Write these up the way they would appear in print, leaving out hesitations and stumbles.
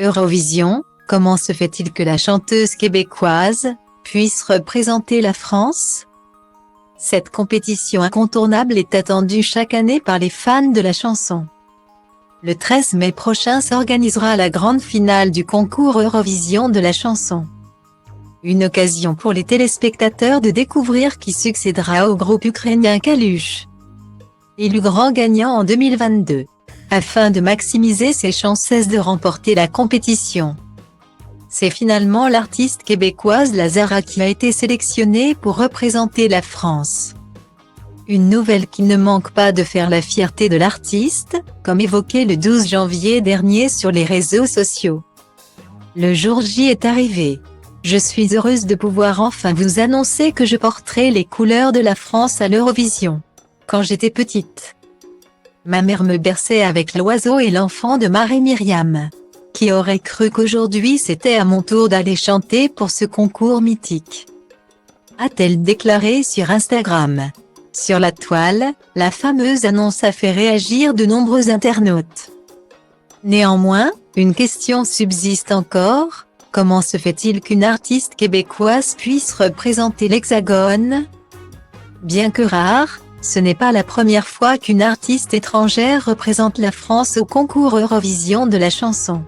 Eurovision, comment se fait-il que la chanteuse québécoise puisse représenter la France? Cette compétition incontournable est attendue chaque année par les fans de la chanson. Le 13 mai prochain s'organisera la grande finale du concours Eurovision de la chanson. Une occasion pour les téléspectateurs de découvrir qui succédera au groupe ukrainien Kalush, élu grand gagnant en 2022, afin de maximiser ses chances de remporter la compétition. C'est finalement l'artiste québécoise Lazara qui a été sélectionnée pour représenter la France. Une nouvelle qui ne manque pas de faire la fierté de l'artiste, comme évoqué le 12 janvier dernier sur les réseaux sociaux. Le jour J est arrivé. Je suis heureuse de pouvoir enfin vous annoncer que je porterai les couleurs de la France à l'Eurovision. Quand j'étais petite, ma mère me berçait avec l'oiseau et l'enfant de Marie-Myriam. Qui aurait cru qu'aujourd'hui c'était à mon tour d'aller chanter pour ce concours mythique? A-t-elle déclaré sur Instagram. Sur la toile, la fameuse annonce a fait réagir de nombreux internautes. Néanmoins, une question subsiste encore, comment se fait-il qu'une artiste québécoise puisse représenter l'Hexagone? Bien que rare, ce n'est pas la première fois qu'une artiste étrangère représente la France au concours Eurovision de la chanson.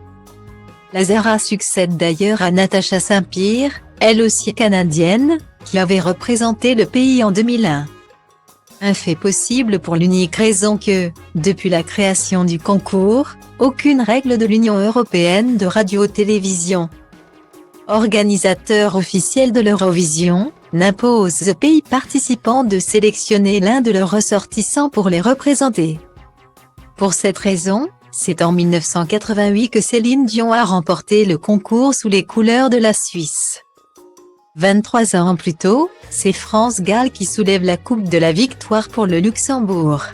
Lazara succède d'ailleurs à Natacha Saint-Pierre, elle aussi canadienne, qui avait représenté le pays en 2001. Un fait possible pour l'unique raison que, depuis la création du concours, aucune règle de l'Union européenne de radio-télévision, organisateur officiel de l'Eurovision, n'impose aux pays participants de sélectionner l'un de leurs ressortissants pour les représenter. Pour cette raison, c'est en 1988 que Céline Dion a remporté le concours sous les couleurs de la Suisse. 23 ans plus tôt, c'est France Gall qui soulève la coupe de la victoire pour le Luxembourg.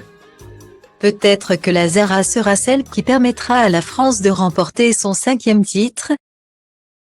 Peut-être que Lazara sera celle qui permettra à la France de remporter son 5e titre,